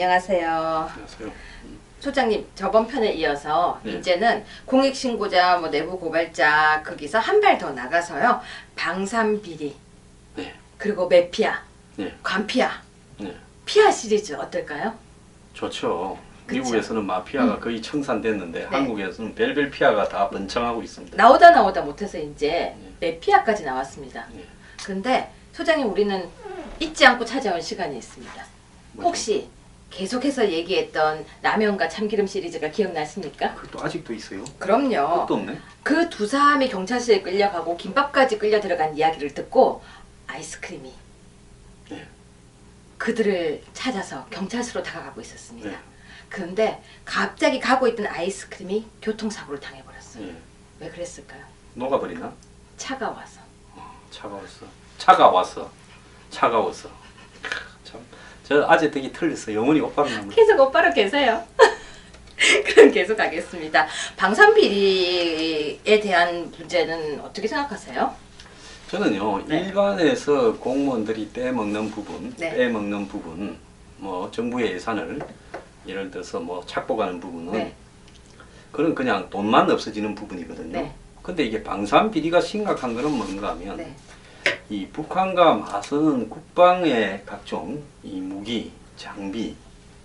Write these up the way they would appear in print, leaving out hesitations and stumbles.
안녕하세요. 안녕하세요. 소장님, 저번 편에 이어서 네. 이제는 공익신고자, 내부 고발자 거기서 한 발 더 나가서요. 방산비리, 네. 그리고 메피아, 네. 관피아, 네. 피아 시리즈 어떨까요? 좋죠. 그쵸? 미국에서는 마피아가 거의 청산됐는데 네. 한국에서는 별별 피아가 다 번창하고 있습니다. 나오다 못해서 이제 메피아까지 나왔습니다. 네. 근데 소장님, 우리는 잊지 않고 찾아온 시간이 있습니다. 뭐죠? 혹시 계속해서 얘기했던 라면과 참기름 시리즈가 기억나십니까? 그것도 아직도 있어요? 그럼요. 그것도 없네? 그 두 사람이 경찰서에 끌려가고 김밥까지 끌려 들어간 이야기를 듣고 아이스크림이 네. 그들을 찾아서 경찰서로 다가가고 있었습니다. 네. 그런데 갑자기 가고 있던 아이스크림이 교통사고를 당해버렸어요. 네. 왜 그랬을까요? 녹아버리나? 차가워서. 차가웠어. 차가워서. 차가워서. 참. 저 아재 되게 틀렸어. 영원히 오빠로 남을. 계속 오빠로 계세요. 그럼 계속 가겠습니다. 방산비리에 대한 문제는 어떻게 생각하세요? 저는요, 네. 일반에서 공무원들이 떼먹는 부분, 네. 빼먹는 부분, 정부의 예산을 예를 들어서 착복하는 부분은 네. 그건 그냥 돈만 없어지는 부분이거든요. 네. 근데 이게 방산 비리가 심각한 거는 뭔가 하면 네. 이 북한과 맞서는 국방의 각종 이 무기, 장비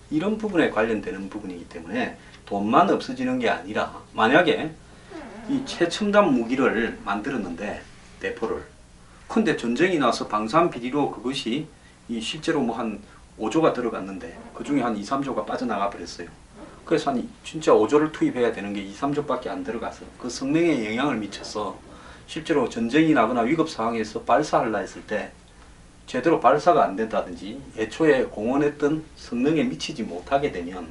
이런 부분에 관련되는 부분이기 때문에 돈만 없어지는 게 아니라 만약에 이 최첨단 무기를 만들었는데 대포를 근데 전쟁이 나서 방산 비리로 그것이 이 실제로 한 5조가 들어갔는데 그 중에 한 2, 3조가 빠져나가 버렸어요. 그래서 진짜 5조를 투입해야 되는 게 2, 3조밖에 안 들어가서 그 성능에 영향을 미쳐서 실제로 전쟁이 나거나 위급 상황에서 발사하려 했을 때 제대로 발사가 안 된다든지 애초에 공언했던 성능에 미치지 못하게 되면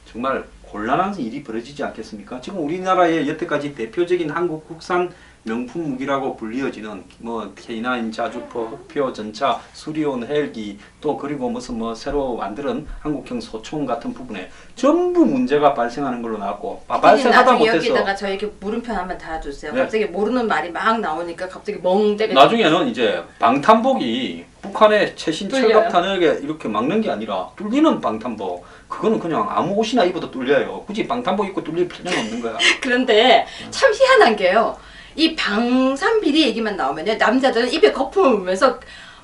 정말 곤란한 일이 벌어지지 않겠습니까? 지금 우리나라의 여태까지 대표적인 한국 국산 명품 무기라고 불리어지는 K9 자주포, 흑표 전차, 수리온 헬기 또 그리고 무슨 새로 만드는 한국형 소총 같은 부분에 전부 문제가 발생하는 걸로 나왔고 발생하다 나중에 못해서 여기다가 저에게 물음표 한번 달아주세요. 네. 갑자기 모르는 말이 막 나오니까 갑자기 멍 때려. 나중에는 이제 방탄복이 북한의 최신 뚫려요? 철갑탄을 이렇게 막는 게 아니라 뚫리는 방탄복 그거는 그냥 아무 옷이나 입어도 뚫려요. 굳이 방탄복 입고 뚫릴 필요는 없는 거야. 그런데 참 희한한 게요. 이 방산비리 얘기만 나오면요, 남자들은 입에 거품을 물면서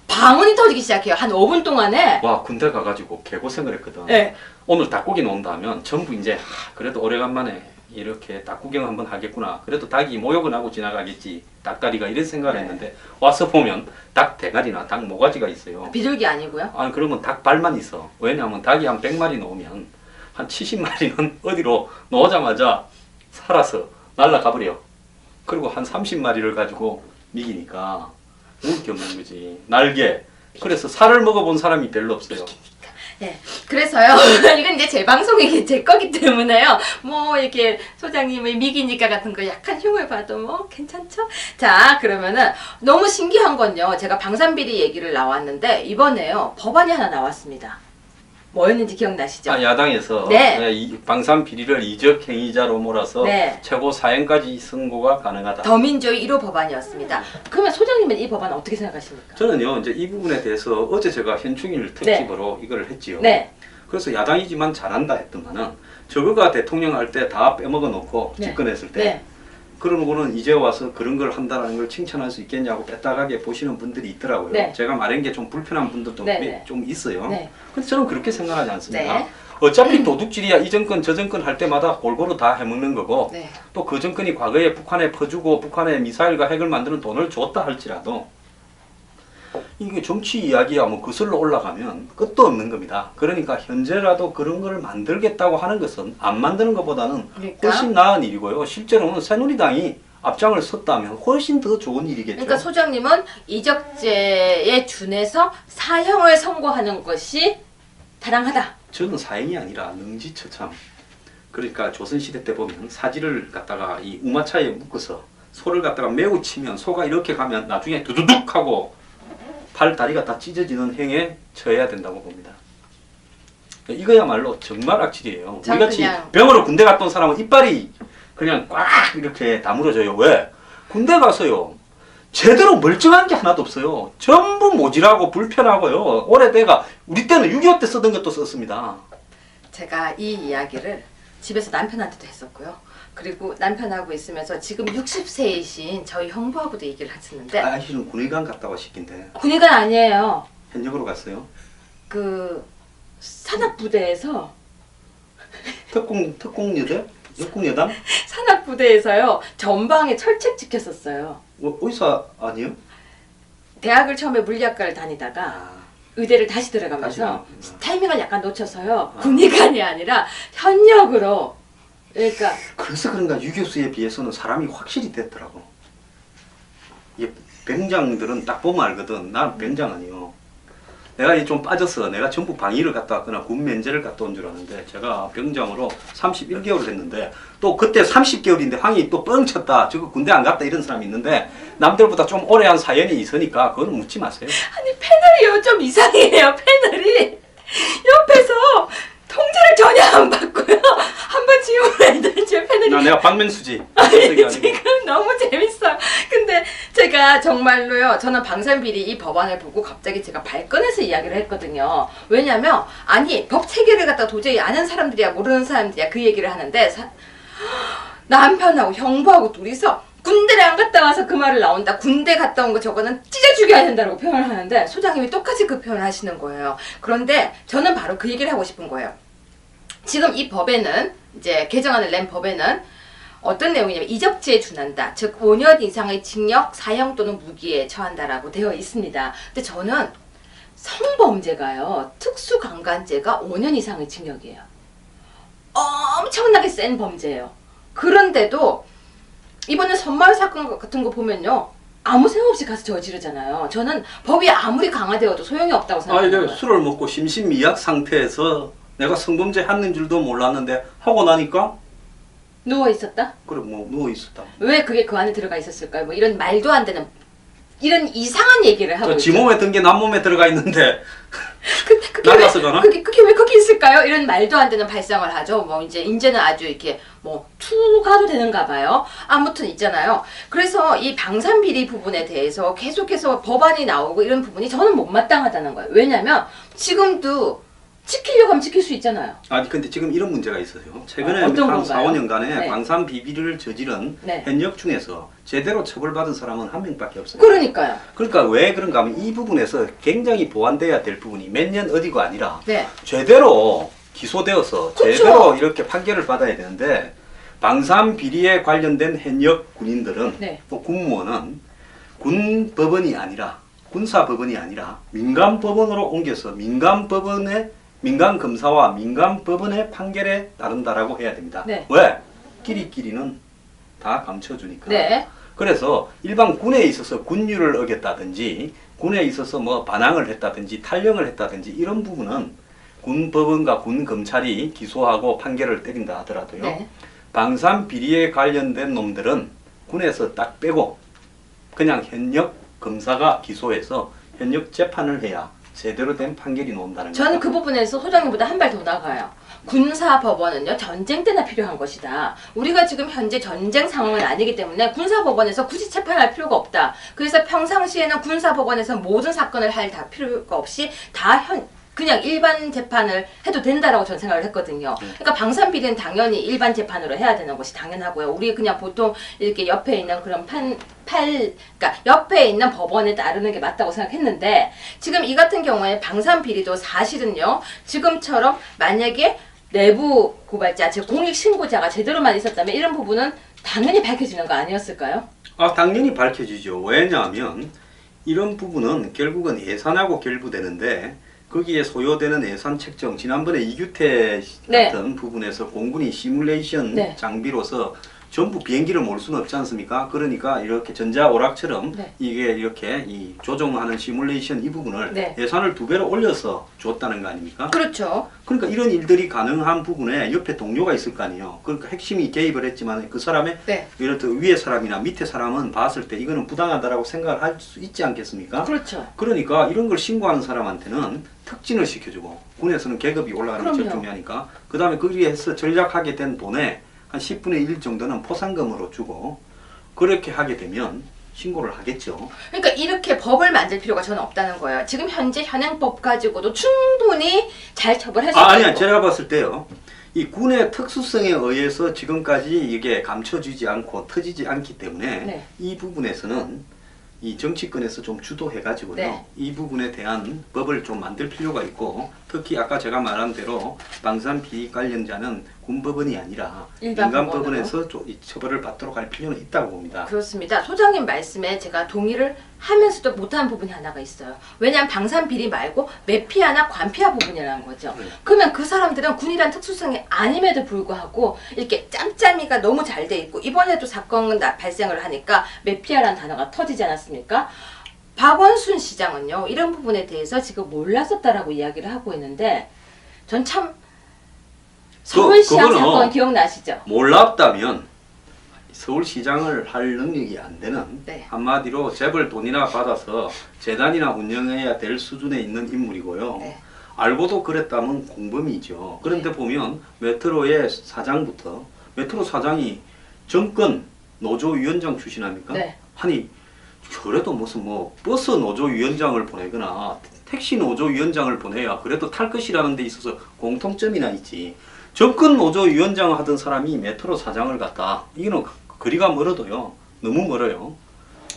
방언이 터지기 시작해요. 한 5분 동안에. 와 군대 가가지고 개고생을 했거든. 네. 오늘 닭고기 논다면 전부 이제 그래도 오래간만에 이렇게 닭구경 한번 하겠구나. 그래도 닭이 모욕은 하고 지나가겠지. 닭다리가 이런 생각을 했는데 와서 보면 닭 대가리나 닭 모가지가 있어요. 비둘기 아니고요. 아니 그러면 닭 발만 있어. 왜냐하면 닭이 한 100마리 놓으면 한 70마리는 어디로 놓자마자 살아서 날아가 버려. 그리고 한 30마리를 가지고 미기니까 먹을 게 없는 거지. 날개. 그래서 살을 먹어본 사람이 별로 없어요. 네. 그래서요, 이건 이제 제 방송이 제 거기 때문에요. 이렇게 소장님의 미기니까 같은 거 약간 흉을 봐도 괜찮죠? 자, 그러면은 너무 신기한 건요. 제가 방산비리 얘기를 나왔는데 이번에요, 법안이 하나 나왔습니다. 뭐였는지 기억나시죠? 야당에서 네. 이 방산 비리를 이적 행위자로 몰아서 네. 최고 사형까지 선고가 가능하다. 더민주의 1호 법안이었습니다. 그러면 소장님은 이 법안 어떻게 생각하십니까? 저는요 이제 이 부분에 대해서 어제 제가 현충일 특집으로 이걸 했지요. 네. 그래서 야당이지만 잘한다 했더만은 저거가 대통령 할 때 다 빼먹어 놓고 네. 집권했을 때 네. 그런 거는 이제 와서 그런 걸 한다는 걸 칭찬할 수 있겠냐고 빼딱하게 보시는 분들이 있더라고요. 네. 제가 말한 게 좀 불편한 분들도 네, 네. 좀 있어요. 네. 근데 저는 그렇게 생각하지 않습니다. 네. 어차피 도둑질이야. 이 정권 저 정권 할 때마다 골고루 다 해먹는 거고 네. 또 그 정권이 과거에 북한에 퍼주고 북한에 미사일과 핵을 만드는 돈을 줬다 할지라도 이게 정치 이야기야 거슬러 올라가면 끝도 없는 겁니다. 그러니까 현재라도 그런 걸 만들겠다고 하는 것은 안 만드는 것보다는 그러니까? 훨씬 나은 일이고요. 실제로는 새누리당이 앞장을 섰다면 훨씬 더 좋은 일이겠죠. 그러니까 소장님은 이적죄에 준해서 사형을 선고하는 것이 타당하다. 저는 사형이 아니라 능지처참. 그러니까 조선시대 때 보면 사지를 갖다가 이 우마차에 묶어서 소를 갖다가 매우 치면 소가 이렇게 가면 나중에 두두둑 하고 팔 다리가 다 찢어지는 행에 처해야 된다고 봅니다. 이거야말로 정말 악질이에요. 우리같이 병으로 군대 갔던 사람은 이빨이 그냥 꽉 이렇게 다물어져요. 왜? 군대 가서요. 제대로 멀쩡한 게 하나도 없어요. 전부 모질하고 불편하고요. 오래돼가 우리 때는 6.25 때 쓰던 것도 썼습니다. 제가 이 이야기를 집에서 남편한테도 했었고요. 그리고 남편하고 있으면서 지금 60세이신 저희 형부하고도 얘기를 했었는데 아저씨는 군의관 갔다고 시킨데 군의관 아니에요. 현역으로 갔어요? 그 산악부대에서 특공여대? 역공여단? 산악부대에서요 전방에 철책 지켰었어요. 의사 아니에요? 대학을 처음에 물리학과를 다니다가 의대를 다시 들어가면서 다시 타이밍을 약간 놓쳐서요 군의관이 아니라 현역으로 그러니까 그래서 그런가 유교수에 비해서는 사람이 확실히 됐더라고. 이게 병장들은 딱 보면 알거든. 나는 병장 아니요. 내가 좀 빠졌어. 내가 전부 방위를 갔다 왔거나 군 면제를 갔다 온 줄 아는데 제가 병장으로 31개월을 했는데 또 그때 30개월인데 황이 또 뻥 쳤다. 저거 군대 안 갔다 이런 사람이 있는데 남들보다 좀 오래 한 사연이 있으니까 그건 묻지 마세요. 아니 패널이요 좀 이상해요 패널이 옆에서 통제를 전혀 안 받고요 한번 질문을 했는데 제 패널이 내가 박명수지. 지금 너무 재밌어요. 근데 제가 정말로요. 저는 방산비리 이 법안을 보고 갑자기 제가 발끈해서 이야기를 했거든요. 왜냐면 아니 법 체계를 갖다 도저히 아는 사람들이야 모르는 사람들이야 그 얘기를 하는데 남편하고 형부하고 둘이서 군대를 안 갔다 와서 그 말을 나온다. 군대 갔다 온 거 저거는 찢어 죽여야 된다고 표현을 하는데 소장님이 똑같이 그 표현을 하시는 거예요. 그런데 저는 바로 그 얘기를 하고 싶은 거예요. 지금 이 법에는 이제 개정안을 낸 법에는 어떤 내용이냐면 이적죄에 준한다. 즉 5년 이상의 징역, 사형 또는 무기에 처한다라고 되어 있습니다. 근데 저는 성범죄가요. 특수강간죄가 5년 이상의 징역이에요. 엄청나게 센 범죄예요. 그런데도 이번에 선마을 사건 같은 거 보면요. 아무 생각 없이 가서 저지르잖아요. 저는 법이 아무리 강화되어도 소용이 없다고 생각해요. 이게 술을 먹고 심신미약 상태에서 내가 성범죄 하는 줄도 몰랐는데 하고 나니까 누워 있었다? 그래 뭐 누워 있었다. 왜 그게 그 안에 들어가 있었을까요? 뭐 이런 말도 안 되는 이런 이상한 얘기를 하고 지 몸에 든 게 남 몸에 들어가 있는데 그게 나가서 가나? 그게 왜 거기 있을까요? 이런 말도 안 되는 발상을 하죠. 뭐 이제는 아주 이렇게 뭐 투가도 되는가 봐요. 아무튼 있잖아요. 그래서 이 방산비리 부분에 대해서 계속해서 법안이 나오고 이런 부분이 저는 못마땅하다는 거예요. 왜냐면 지금도 지키려고 하면 지킬 수 있잖아요. 아니 근데 지금 이런 문제가 있어요. 최근에 어떤 한 건가요? 4, 5년간에 네. 방산 비비리를 저지른 네. 현역 중에서 제대로 처벌받은 사람은 한 명밖에 없어요. 그러니까요. 그러니까 왜 그런가 하면 이 부분에서 굉장히 보완돼야 될 부분이 몇 년 어디가 아니라 네. 제대로 기소되어서 그쵸. 제대로 이렇게 판결을 받아야 되는데 방산 비리에 관련된 현역 군인들은 네. 또 군무원은 군 법원이 아니라 군사 법원이 아니라 민간 법원으로 옮겨서 민간 검사와 민간 법원의 판결에 따른다라고 해야 됩니다. 네. 왜? 끼리끼리는 다 감춰주니까. 네. 그래서 일반 군에 있어서 군율을 어겼다든지 군에 있어서 뭐 반항을 했다든지 탈영을 했다든지 이런 부분은 군 법원과 군 검찰이 기소하고 판결을 때린다 하더라도요. 네. 방산 비리에 관련된 놈들은 군에서 딱 빼고 그냥 현역 검사가 기소해서 현역 재판을 해야 제대로 된 판결이 나온다는 저는 거죠. 그 부분에서 소장님보다 한 발 더 나가요. 군사법원은요 전쟁 때나 필요한 것이다. 우리가 지금 현재 전쟁 상황은 아니기 때문에 군사법원에서 굳이 재판할 필요가 없다. 그래서 평상시에는 군사법원에서 모든 사건을 할 다 필요가 없이 그냥 일반 재판을 해도 된다라고 저는 생각을 했거든요. 그러니까 방산비리는 당연히 일반 재판으로 해야 되는 것이 당연하고요. 우리 그냥 보통 이렇게 옆에 있는 그런 그러니까 옆에 있는 법원에 따르는 게 맞다고 생각했는데 지금 이 같은 경우에 방산비리도 사실은요. 지금처럼 만약에 내부 고발자, 즉 공익 신고자가 제대로만 있었다면 이런 부분은 당연히 밝혀지는 거 아니었을까요? 당연히 밝혀지죠. 왜냐하면 이런 부분은 결국은 예산하고 결부되는데 거기에 소요되는 예산 책정, 지난번에 이규태 네. 같은 부분에서 공군이 시뮬레이션 네. 장비로서 전부 비행기를 몰 수는 없지 않습니까? 그러니까 이렇게 전자오락처럼 네. 이게 이렇게 이 조종하는 시뮬레이션 이 부분을 네. 예산을 2배로 올려서 줬다는 거 아닙니까? 그렇죠. 그러니까 이런 일들이 가능한 부분에 옆에 동료가 있을 거 아니에요. 그러니까 핵심이 개입을 했지만 그 사람의 네. 예를 들어 위에 사람이나 밑에 사람은 봤을 때 이거는 부당하다라고 생각을 할 수 있지 않겠습니까? 그렇죠. 그러니까 이런 걸 신고하는 사람한테는 특진을 시켜주고 군에서는 계급이 올라가는 게 제일 그럼요. 중요하니까 그 다음에 거기에서 전략하게 된 돈에 한 10분의 1 정도는 포상금으로 주고 그렇게 하게 되면 신고를 하겠죠. 그러니까 이렇게 법을 만들 필요가 저는 없다는 거예요. 지금 현재 현행법 가지고도 충분히 잘 처벌할 수 있고. 아니야. 제가 봤을 때요. 이 군의 특수성에 의해서 지금까지 이게 감춰지지 않고 터지지 않기 때문에 네. 이 부분에서는 이 정치권에서 좀 주도해가지고요. 네. 이 부분에 대한 법을 좀 만들 필요가 있고, 특히 아까 제가 말한 대로 방산 비리 관련자는 군법원이 아니라 일반 민간법원에서 이 처벌을 받도록 할 필요는 있다고 봅니다. 그렇습니다. 소장님 말씀에 제가 동의를 하면서도 못하는 부분이 하나가 있어요. 왜냐하면 방산 비리 말고 매피아나 관피아 부분이라는 거죠. 네. 그러면 그 사람들은 군이란 특수성이 아님에도 불구하고 이렇게 짬짬이가 너무 잘 돼 있고 이번에도 사건 발생을 하니까 매피아라는 단어가 터지지 않았습니까? 박원순 시장은요. 이런 부분에 대해서 지금 몰랐었다라고 이야기를 하고 있는데 전 참 서울시장 그거는 사건 기억나시죠? 몰랐다면 서울시장을 할 능력이 안 되는, 네. 한마디로 재벌 돈이나 받아서 재단이나 운영해야 될 수준에 있는 인물이고요. 네. 알고도 그랬다면 공범이죠. 그런데 네. 보면 메트로의 사장부터, 메트로 사장이 정권 노조위원장 출신 아닙니까? 네. 아니 그래도 무슨 뭐 버스 노조위원장을 보내거나 택시 노조위원장을 보내야 그래도 탈 것이라는 데 있어서 공통점이나 있지. 정권 노조위원장 하던 사람이 메트로 사장을 갖다, 이거는 거리가 멀어도요. 너무 멀어요.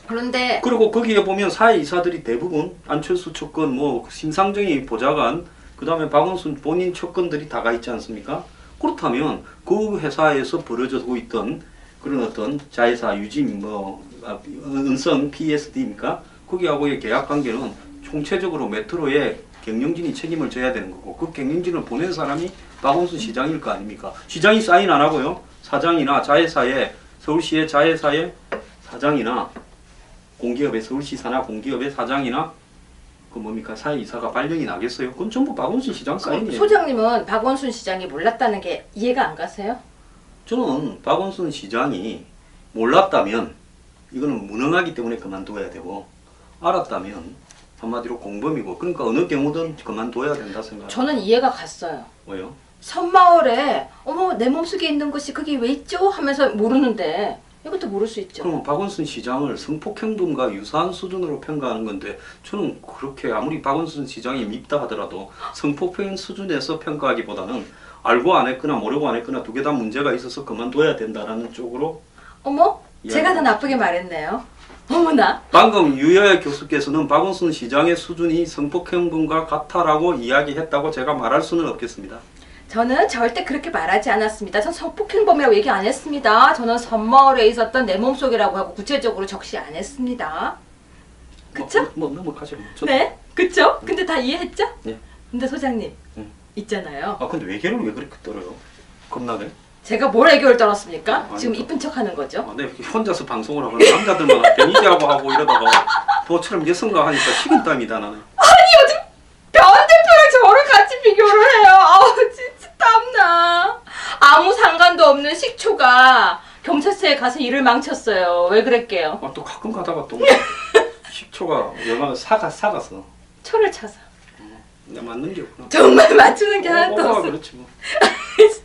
그런데 그리고 거기에 보면 사회이사들이 대부분 안철수 측근, 뭐 심상정이 보좌관, 그 다음에 박원순 본인 측근들이 다 가 있지 않습니까? 그렇다면 그 회사에서 벌어지고 있던 그런 어떤 자회사 유진, 은성 PSD입니까? 거기하고의 계약 관계는 총체적으로 메트로의 경영진이 책임을 져야 되는 거고, 그 경영진을 보낸 사람이 박원순 시장일 거 아닙니까? 시장이 사인 안 하고요. 사장이나 자회사에, 서울시의 자회사의 사장이나 공기업의, 서울시사나 공기업의 사장이나 그 뭡니까 사회이사가 발령이 나겠어요? 그건 전부 박원순 시장 사인이에요. 소장님은 박원순 시장이 몰랐다는 게 이해가 안 가세요? 저는 박원순 시장이 몰랐다면 이거는 무능하기 때문에 그만둬야 되고, 알았다면 한마디로 공범이고, 그러니까 어느 경우든 그만둬야 된다 생각해요. 저는 이해가 갔어요. 왜요? 섬마을에 어머 내 몸속에 있는 것이 그게 왜 있죠? 하면서 모르는데 이것도 모를 수 있죠. 그러면 박원순 시장을 성폭행범과 유사한 수준으로 평가하는 건데, 저는 그렇게 아무리 박원순 시장이 밉다 하더라도 성폭행 수준에서 평가하기보다는 알고 안 했거나 모르고 안 했거나 두 개 다 문제가 있어서 그만둬야 된다라는 쪽으로. 어머 예. 제가 더 나쁘게 말했네요. 어머나. 방금 유여의 교수께서는 박원순 시장의 수준이 성폭행범과 같다라고 이야기했다고 제가 말할 수는 없겠습니다. 저는 절대 그렇게 말하지 않았습니다. 전 성폭행범이라고 얘기 안 했습니다. 저는 섬마을에 있었던 내 몸속이라고 하고 구체적으로 적시 안 했습니다. 그쵸? 뭐 넘어가죠. 네, 그쵸? 근데 다 이해했죠? 네. 근데 소장님 응. 있잖아요. 아 근데 외계를 왜 그렇게 떨어요? 겁나게? 제가 뭘 애교를 떨었습니까? 아니, 지금 이쁜 척하는 거죠? 아, 네, 이렇게 혼자서 방송을 하고 남자들만 데미지하고 하고 이러다가 너처럼 여성과 하니까 식은땀이다 나는. 변 대표랑 저를 같이 비교를 해요. 아우 진짜 땀나. 아무 상관도 없는 식초가 경찰서에 가서 일을 망쳤어요. 왜 그랬게요? 아, 또 가끔 가다가 또 식초가 얼마나 사갔어. 초를 쳐서. 내가 맞는 게 없구나. 정말 맞추는 게 하나도 없어. 그렇지 뭐.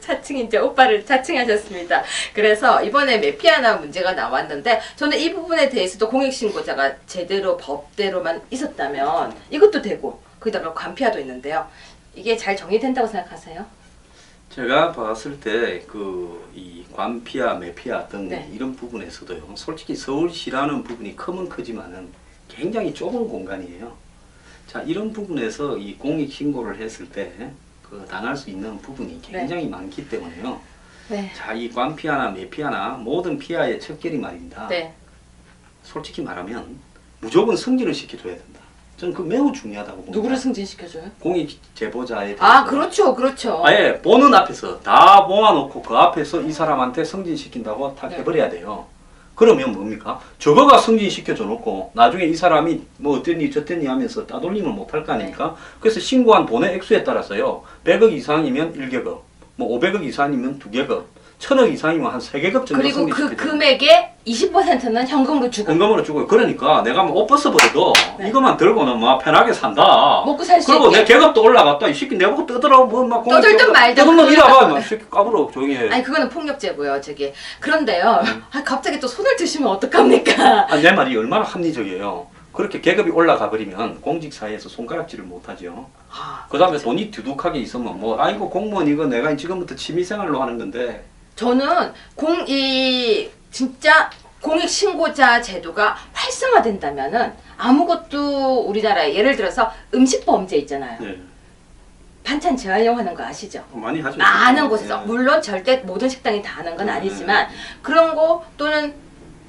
자칭 이제 오빠를 자칭하셨습니다. 그래서 이번에 매피아나 문제가 나왔는데 저는 이 부분에 대해서도 공익신고자가 제대로 법대로만 있었다면 이것도 되고 거기다가 관피아도 있는데요. 이게 잘 정리된다고 생각하세요? 제가 봤을 때 그 이 관피아, 매피아 등 네. 이런 부분에서도요. 솔직히 서울시라는 부분이 크면 크지만은 굉장히 좁은 공간이에요. 자, 이런 부분에서 이 공익 신고를 했을 때 그 당할 수 있는 부분이 굉장히 많기 때문에요. 네. 자, 이 관피아나 매피아나 모든 피아의 척결이 말입니다. 네. 솔직히 말하면 무조건 승진을 시켜줘야 된다. 저는 그 매우 중요하다고 봅니다. 누구를 승진시켜줘요? 공익 제보자에 대해서. 아 그렇죠 그렇죠. 아예 보는 앞에서 다 모아놓고 그 앞에서 이 사람한테 승진시킨다고 딱 네. 해버려야 돼요. 그러면 뭡니까? 저거가 승진시켜줘 놓고 나중에 이 사람이 뭐 어땠니 저땠니 하면서 따돌림을 못할 거 아닙니까? 그래서 신고한 돈의 액수에 따라서요. 100억 이상이면 1개급, 뭐 500억 이상이면 2개급, 천억 이상이면 한 3계급 정도 그리고 그 승계시켜줘요. 금액의 20%는 현금으로 주고 현금으로 주고 그러니까 내가 뭐 옷 벗어버려도 네. 이것만 들고는 막 편하게 산다. 먹고 살 수 그리고 있게. 내 계급도 올라갔다. 이 새끼 내보고 떠들어 뭐막 떠들든 말든 떠들면 그거는 이라봐. 상관- 막 새끼 까불어 조용히 해. 아니 그거는 폭력죄고요, 저기. 그런데요, 아, 갑자기 또 손을 드시면 어떡합니까? 아, 내 말이 얼마나 합리적이에요. 그렇게 계급이 올라가 버리면 공직 사회에서 손가락질을 못 하죠. 아, 그 다음에 돈이 두둑하게 있으면 뭐 아이고 공무원 이거 내가 지금부터 취미생활로 하는 건데 저는 진짜 공익신고자 제도가 활성화된다면은 아무것도 우리나라에 예를 들어서 음식 범죄 있잖아요. 네. 반찬 재활용하는 거 아시죠? 많이 하죠. 많은 곳에서 네. 물론 절대 모든 식당이 다 하는 건 네. 아니지만 그런 거 또는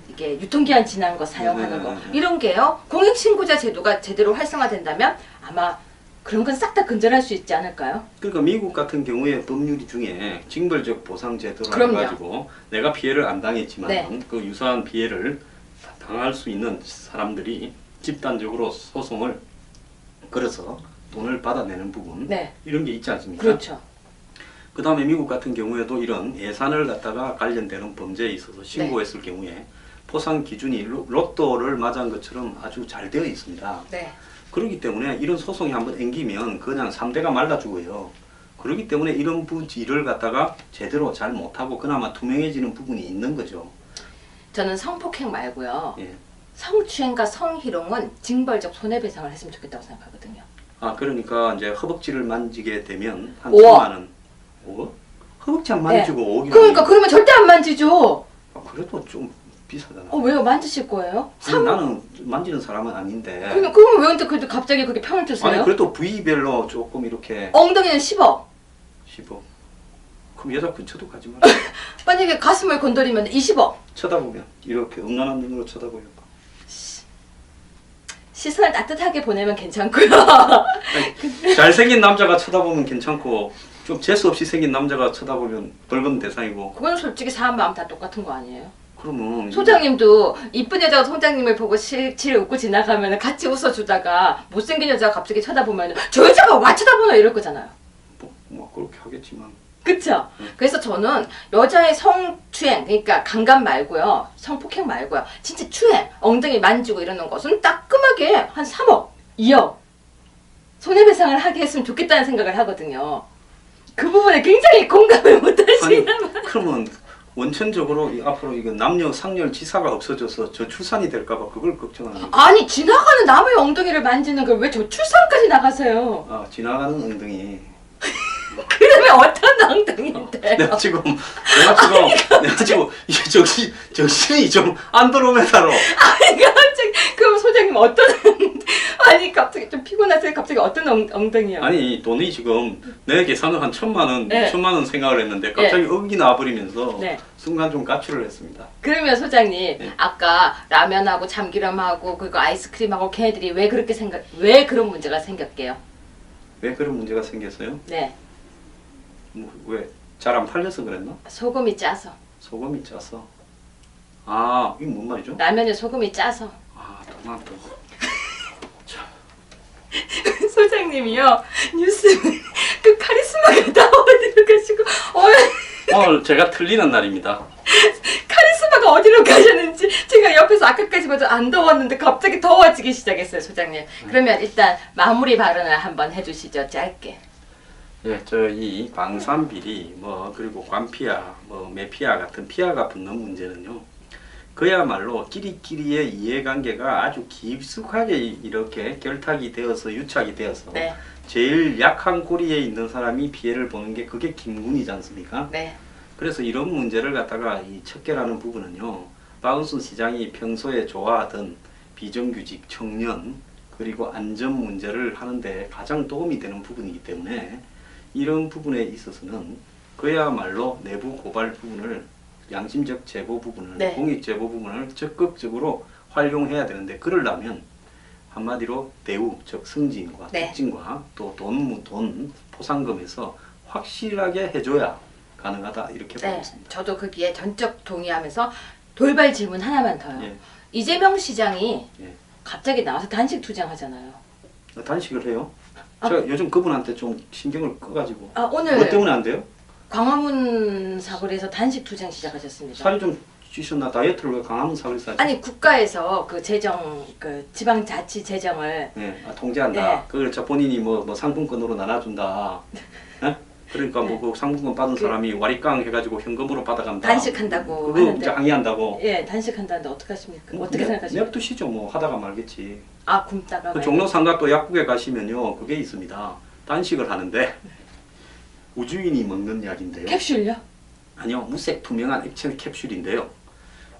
이게 유통기한 지난 거 사용하는 네. 거 이런 게요 공익신고자 제도가 제대로 활성화된다면 아마 그런 건 싹 다 근절할 수 있지 않을까요? 그러니까 미국 같은 경우에 법률이 중에 징벌적 보상 제도를 그럼요. 해가지고 내가 피해를 안 당했지만 네. 그 유사한 피해를 당할 수 있는 사람들이 집단적으로 소송을 걸어서 돈을 받아내는 부분 네, 이런 게 있지 않습니까? 그렇죠. 그 다음에 미국 같은 경우에도 이런 예산을 갖다가 관련되는 범죄에 있어서 신고했을 경우에 포상 기준이 로또를 맞은 것처럼 아주 잘 되어 있습니다. 네, 그렇기 때문에 이런 소송이 한번 앵기면 그냥 3대가 말라 죽어요. 그렇기 때문에 이런 일을 갖다가 제대로 잘 못하고 그나마 투명해지는 부분이 있는 거죠. 저는 성폭행 말고요. 예. 성추행과 성희롱은 징벌적 손해배상을 했으면 좋겠다고 생각하거든요. 아 그러니까 이제 허벅지를 만지게 되면 한 5억. 1,000만 원. 5억? 허벅지 안 만지고 5억이라니. 그러니까 그러면 절대 안 만지죠. 아, 그래도 좀 비싸잖아. 왜요? 만지실 거예요? 아니, 나는 만지는 사람은 아닌데. 그러면 왜 근데 그래도 갑자기 그렇게 평을 드세요? 아니 그래도 부위별로 조금 이렇게 엉덩이는 10억. 10억. 그럼 여자 근처도 가지 마. 만약에 가슴을 건드리면 20억. 쳐다보면 이렇게 음란한 눈으로 쳐다보면. 시선을 따뜻하게 보내면 괜찮고요. 아니, 잘생긴 남자가 쳐다보면 괜찮고 좀 재수 없이 생긴 남자가 쳐다보면 벌금 대상이고 그건 솔직히 사람 마음 다 똑같은 거 아니에요? 그러면 소장님도 이쁜 여자가 소장님을 보고 실실 웃고 지나가면 같이 웃어주다가 못생긴 여자가 갑자기 쳐다보면 저 여자가 와 쳐다보나 이럴 거잖아요. 뭐 그렇게 하겠지만 그쵸? 그래서 저는 여자의 성추행, 그러니까 강간 말고요, 성폭행 말고요, 진짜 추행, 엉덩이 만지고 이러는 것은 따끔하게 한 3억, 2억 손해배상을 하게 했으면 좋겠다는 생각을 하거든요. 그 부분에 굉장히 공감을 못 하시나 봐요. 그러면 원천적으로 앞으로 이거 남녀 상렬 지사가 없어져서 저출산이 될까봐 그걸 걱정하는 거죠. 아니 지나가는 남의 엉덩이를 만지는 걸 왜 저 출산까지 나가세요? 아 지나가는 엉덩이. 그러면 어떤 엉덩이인데요? 내가 지금 이게 정신이 좀 안드로메다로. 아니 갑자기 그럼 소장님 어떤 아니 갑자기 좀 피곤하세요? 갑자기 어떤 엉덩이요? 아니 돈이 지금 내 계산을 한 1,000만 원, 네. 2천만 원 생각을 했는데 갑자기 억이 나와버리면서 네. 순간 좀 가출을 했습니다. 그러면 소장님 네. 아까 라면하고 참기름하고 그리고 아이스크림하고 걔네들이 왜 그런 문제가 생겼게요? 왜 그런 문제가 생겼어요? 네, 왜 잘 안 팔려서 그랬나? 소금이 짜서 소금이 짜서. 아 이게 뭔 말이죠? 라면에 소금이 짜서 아 토마토. 참. 소장님이요 뉴스 그 카리스마가 다 어디로 가시고 오늘 제가 틀리는 날입니다. 카리스마가 어디로 가셨는지 제가 옆에서 아까까지 봐도 안 더웠는데 갑자기 더워지기 시작했어요, 소장님. 그러면 일단 마무리 발언을 한번 해주시죠, 짧게. 예, 저이 방산비리 그리고 관피아, 매피아 같은 피아가 붙는 문제는요. 그야말로 끼리끼리의 이해관계가 아주 깊숙하게 이렇게 결탁이 되어서 유착이 되어서 네, 제일 약한 고리에 있는 사람이 피해를 보는 게 그게 김군이지 않습니까? 네, 그래서 이런 문제를 갖다가 이 척결하는 부분은요. 박은순 시장이 평소에 좋아하던 비정규직 청년 그리고 안전 문제를 하는데 가장 도움이 되는 부분이기 때문에 이런 부분에 있어서는 그야말로 내부 고발 부분을 양심적 제보 부분을 네. 공익 제보 부분을 적극적으로 활용해야 되는데 그러려면 한마디로 대우 즉 승진과 네. 특진과 또 돈 포상금에서 확실하게 해줘야 가능하다 이렇게 보고 네. 있습니다. 저도 거기에 전적 동의하면서 돌발 질문 하나만 더요. 예. 이재명 시장이 예. 갑자기 나와서 단식 투쟁하잖아요. 단식을 해요? 아. 제가 요즘 그분한테 좀 신경을 꺼가지고 아 오늘 뭐 때문에 안 돼요? 광화문 사거리에서 단식 투쟁 시작하셨습니다. 살이 좀 찌셨나? 다이어트를 왜 강하면 사을 싸지? 아니 국가에서 그 재정 그 지방자치 재정을 네, 통제한다. 네. 그걸 저 본인이 뭐 상품권으로 나눠준다. 네? 그러니까 뭐 그 상품권 받은 사람이 와리깡 해가지고 현금으로 받아간다. 단식한다고 그거 하는데. 이제 항의한다고. 예, 단식한다는데 어떡하십니까? 어떻게 생각하십니까? 냅두시죠. 뭐 하다가 말겠지. 아, 굶다가 그 말고. 종로 상가 또 약국에 가시면요, 그게 있습니다. 단식을 하는데 우주인이 먹는 약인데요. 캡슐요? 아니요, 무색 투명한 액체 캡슐인데요.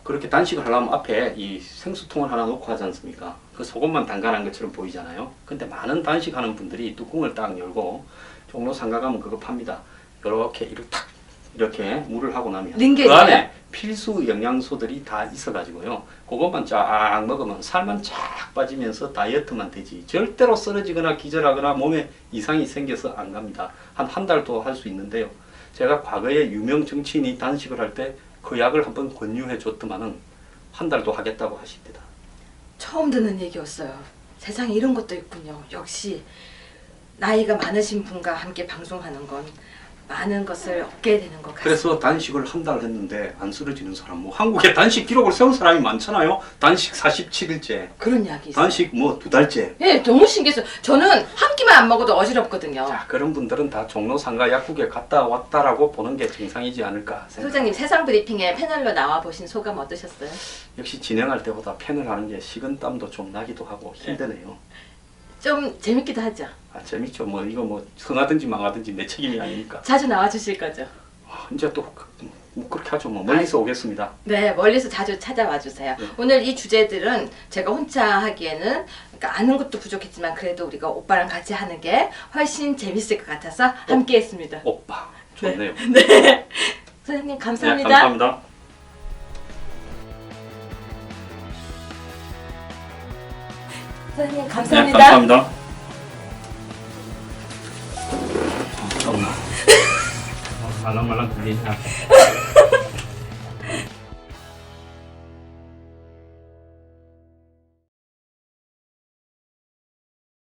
그렇게 단식을 하려면 앞에 이 생수통을 하나 놓고 하지 않습니까? 그 속옷만 담가놓은 것처럼 보이잖아요. 근데 많은 단식하는 분들이 뚜껑을 딱 열고 종로 상가 가면 그거 팝니다. 이렇게 물을 하고 나면 링겔이요? 그 안에 필수 영양소들이 다 있어가지고요. 그것만 쫙 먹으면 살만 쫙 빠지면서 다이어트만 되지. 절대로 쓰러지거나 기절하거나 몸에 이상이 생겨서 안 갑니다. 한 달도 할 수 있는데요. 제가 과거에 유명 정치인이 단식을 할 때 그 약을 한번 권유해 줬더만은 한 달도 하겠다고 하십니다. 처음 듣는 얘기였어요. 세상에 이런 것도 있군요. 역시 나이가 많으신 분과 함께 방송하는 건 많은 것을 얻게 되는 것 같습니다. 그래서 단식을 한 달 했는데 안 쓰러지는 사람, 뭐 한국에 단식 기록을 세운 사람이 많잖아요. 단식 47일째, 그런 이야기 있어요. 단식 뭐 2달째. 예, 너무 신기했어요. 저는 한 끼만 안 먹어도 어지럽거든요. 자, 그런 분들은 다 종로 상가 약국에 갔다 왔다라고 보는 게 정상이지 않을까 생각합니다. 소장님 세상 브리핑에 패널로 나와 보신 소감 어떠셨어요? 역시 진행할 때보다 팬을 하는 게 식은땀도 좀 나기도 하고 힘드네요. 좀 재밌기도 하죠. 아, 재밌죠. 뭐 이거 뭐 성하든지 망하든지 내 책임이 아니니까. 자주 나와 주실 거죠? 이제 또 뭐 그렇게 하죠. 뭐 멀리서 오겠습니다. 네, 멀리서 자주 찾아와 주세요. 네. 오늘 이 주제들은 제가 혼자 하기에는 그러니까 아는 것도 부족했지만 그래도 우리가 오빠랑 같이 하는 게 훨씬 재밌을 것 같아서 함께 했습니다. 오빠 좋네요. 네. 선생님 감사합니다. 네, 감사합니다. 선생님 네, 감사합니다. 감사합니다. 잠깐만. 말랑말랑 들리지 않아.